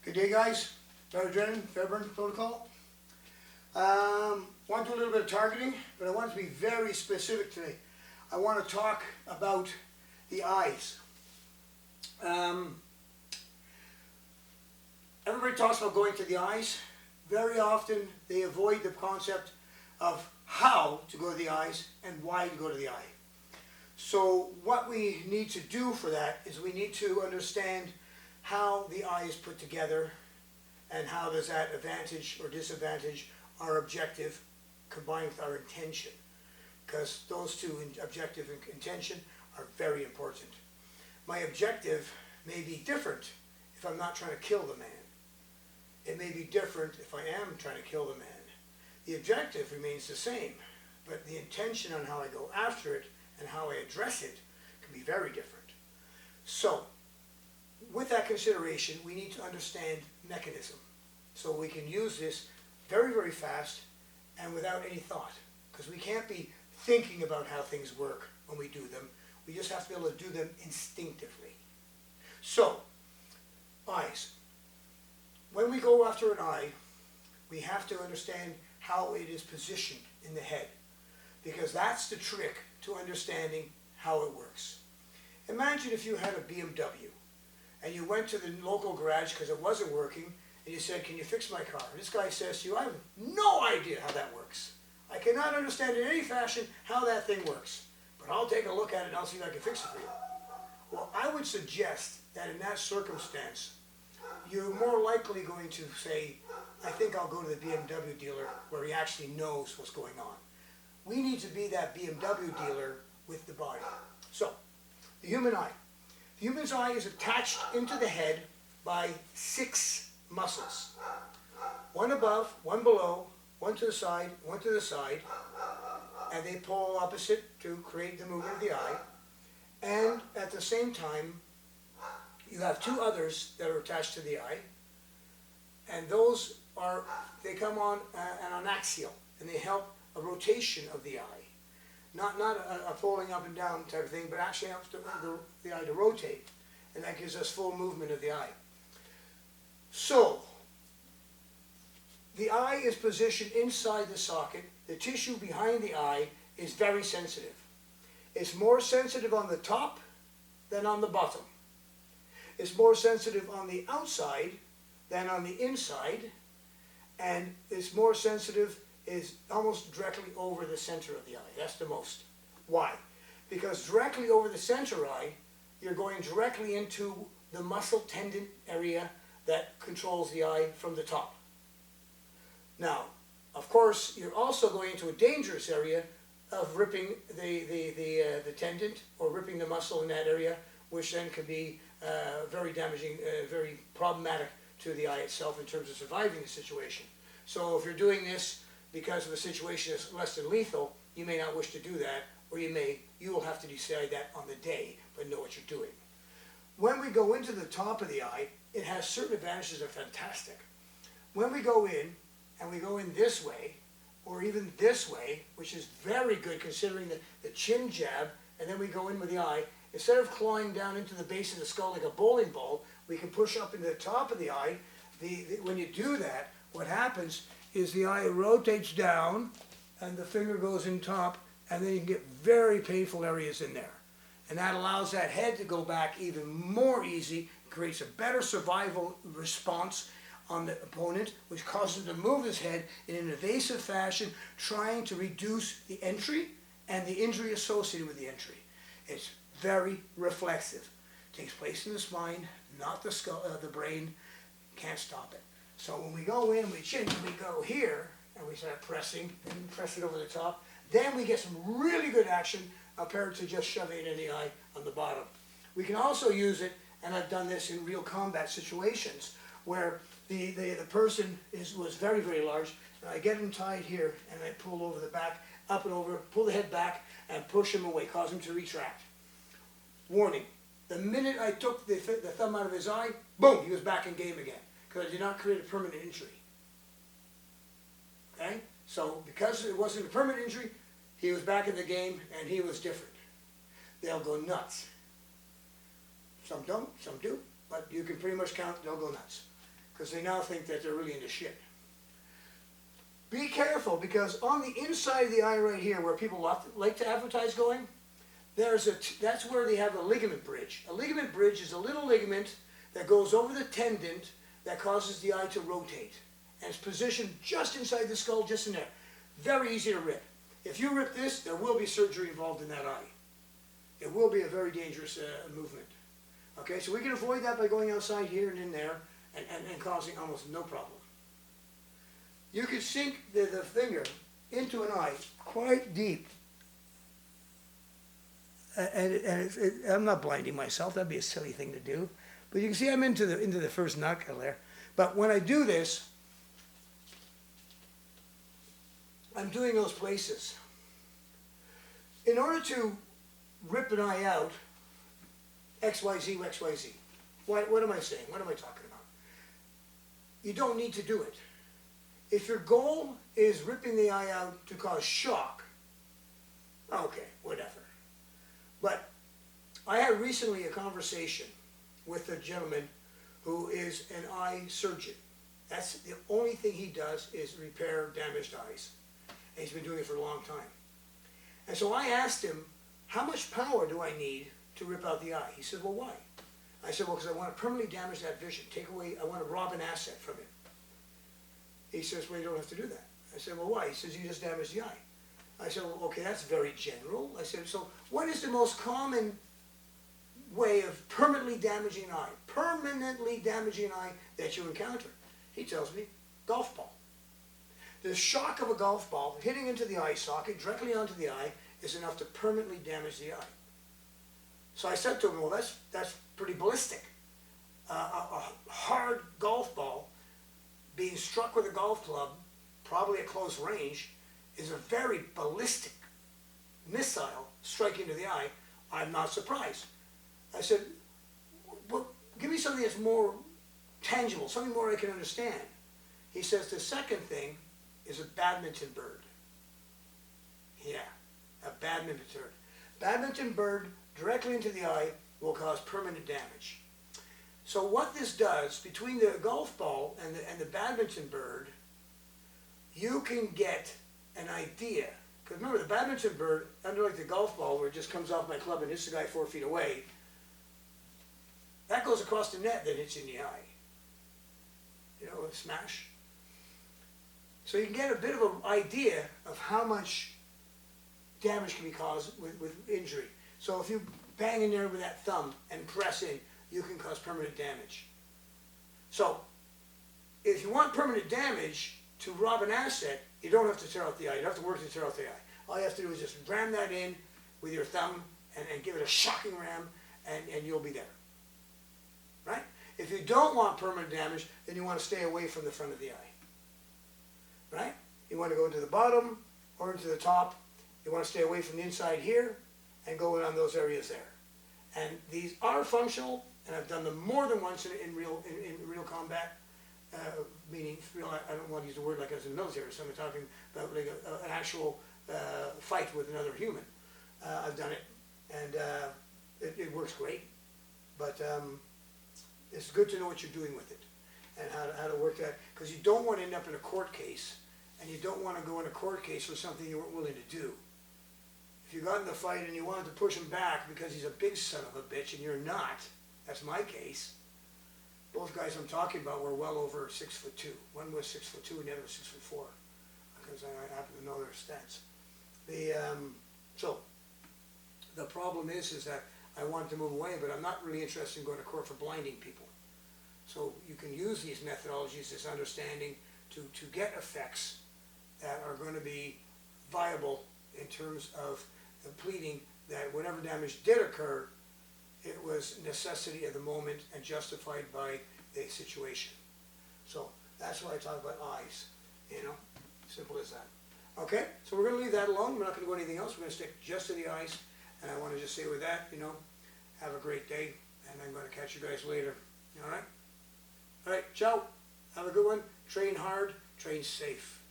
Good day, guys. Dr. Drennan, Fairbairn protocol. Want to do a little bit of targeting, but I want to be very specific today. I want to talk about the eyes. Everybody talks about going to the eyes. Very often they avoid the concept of how to go to the eyes and why to go to the eye. So what we need to do for that is we need to understand how the eye is put together and how does that advantage or disadvantage our objective combined with our intention, because those two, objective and intention, are very important. My objective may be different if I'm not trying to kill the man. It may be different if I am trying to kill the man. The objective remains the same, but the intention on how I go after it and how I address it can be very different. So, with that consideration, we need to understand mechanism. So we can use this very, very fast and without any thought. Because we can't be thinking about how things work when we do them. We just have to be able to do them instinctively. So, eyes. When we go after an eye, we have to understand how it is positioned in the head. Because that's the trick to understanding how it works. Imagine if you had a BMW and you went to the local garage because it wasn't working and you said, "Can you fix my car?" This guy says to you, "I have no idea how that works. I cannot understand in any fashion how that thing works, but I'll take a look at it and I'll see if I can fix it for you." Well, I would suggest that in that circumstance, you're more likely going to say, "I think I'll go to the BMW dealer where he actually knows what's going on." We need to be that BMW dealer with the body. So, the human eye. The human's eye is attached into the head by 6 muscles. One above, one below, one to the side, one to the side, and they pull opposite to create the movement of the eye. And at the same time, you have 2 others that are attached to the eye, and those are, they come on an axial, and they help a rotation of the eye. Not a folding up and down type of thing, but actually helps the eye to rotate, and that gives us full movement of the eye. So, the eye is positioned inside the socket. The tissue behind the eye is very sensitive. It's more sensitive on the top than on the bottom. It's more sensitive on the outside than on the inside, and it's more sensitive is almost directly over the center of the eye. That's the most. Why? Because directly over the center eye, you're going directly into the muscle tendon area that controls the eye from the top. Now, of course, you're also going into a dangerous area of ripping the tendon or ripping the muscle in that area, which then could be very damaging, very problematic to the eye itself in terms of surviving the situation. So if you're doing this because of a situation that's less than lethal, you may not wish to do that, or you will have to decide that on the day, but know what you're doing. When we go into the top of the eye, it has certain advantages that are fantastic. When we go in, and we go in this way, or even this way, which is very good considering the chin jab, and then we go in with the eye, instead of clawing down into the base of the skull like a bowling ball, we can push up into the top of the eye. When you do that, what happens is the eye rotates down and the finger goes in top, and then you can get very painful areas in there. And that allows that head to go back even more easy, creates a better survival response on the opponent, which causes him to move his head in an evasive fashion, trying to reduce the entry and the injury associated with the entry. It's very reflexive. It takes place in the spine, not the skull, the brain. Can't stop it. So when we go in, we go here, and we start pressing, and press it over the top, then we get some really good action compared to just shoving it in the eye on the bottom. We can also use it, and I've done this in real combat situations, where the person was very, very large, and I get him tied here, and I pull over the back, up and over, pull the head back, and push him away, cause him to retract. Warning, the minute I took the thumb out of his eye, boom, he was back in game again, because I did not create a permanent injury. Okay? So, because it wasn't a permanent injury, he was back in the game, and he was different. They'll go nuts. Some don't, some do, but you can pretty much count they'll go nuts. because they now think that they're really into shit. Be careful, because on the inside of the eye right here, where people like to advertise going, that's where they have a ligament bridge. A ligament bridge is a little ligament that goes over the tendon that causes the eye to rotate. And it's positioned just inside the skull, just in there. Very easy to rip. If you rip this, there will be surgery involved in that eye. It will be a very dangerous movement. Okay, so we can avoid that by going outside here and in there and causing almost no problem. You can sink the finger into an eye quite deep. I'm not blinding myself, that'd be a silly thing to do. But you can see I'm into the first knuckle there. But when I do this, I'm doing those places. In order to rip an eye out, XYZ, XYZ. What am I saying? What am I talking about? You don't need to do it. If your goal is ripping the eye out to cause shock, okay, whatever. But I had recently a conversation with a gentleman who is an eye surgeon. That's the only thing he does is repair damaged eyes. And he's been doing it for a long time. And so I asked him, how much power do I need to rip out the eye? He said, well, why? I said, well, because I want to permanently damage that vision. I want to rob an asset from him. He says, well, you don't have to do that. I said, well, why? He says, you just damaged the eye. I said, well, okay, that's very general. I said, so what is the most common way of permanently damaging an eye? Permanently damaging an eye that you encounter? He tells me, golf ball. The shock of a golf ball hitting into the eye socket, directly onto the eye, is enough to permanently damage the eye. So I said to him, well, that's pretty ballistic. A hard golf ball being struck with a golf club, probably at close range, is a very ballistic missile striking to the eye. I'm not surprised. I said, well, give me something that's more tangible, something more I can understand. He says the second thing is a badminton bird. Yeah, a badminton bird. Badminton bird directly into the eye will cause permanent damage. So what this does, between the golf ball and the badminton bird, you can get an idea. Because remember, the badminton bird, unlike the golf ball where it just comes off my club and hits the guy 4 feet away, that goes across the net, then hits you in the eye. You know, a smash. So you can get a bit of an idea of how much damage can be caused with injury. So if you bang in there with that thumb and press in, you can cause permanent damage. So if you want permanent damage to rob an asset, you don't have to tear out the eye. You don't have to work to tear out the eye. All you have to do is just ram that in with your thumb and give it a shocking ram, and you'll be there. Right? If you don't want permanent damage, then you want to stay away from the front of the eye. Right? You want to go into the bottom or into the top. You want to stay away from the inside here and go in on those areas there. And these are functional, and I've done them more than once in real combat. Meaning, I don't want to use the word like I was in the military, so I'm talking about like an actual fight with another human. I've done it, and it works great. But it's good to know what you're doing with it and how to work that, because you don't want to end up in a court case, and you don't want to go in a court case for something you weren't willing to do. If you got in the fight and you wanted to push him back because he's a big son of a bitch and you're not, that's my case. Both guys I'm talking about were well over 6'2". One was 6'2" and the other was 6'4", because I happen to know their stats. So the problem is that I wanted to move away, but I'm not really interested in going to court for blinding people. So you can use these methodologies, this understanding, to get effects that are going to be viable in terms of pleading that whatever damage did occur, it was necessity of the moment and justified by the situation. So that's why I talk about eyes, you know, simple as that. Okay, so we're going to leave that alone. We're not going to go anything else. We're going to stick just to the eyes. And I want to just say with that, you know, have a great day, and I'm going to catch you guys later. All right? All right, ciao. Have a good one. Train hard, train safe.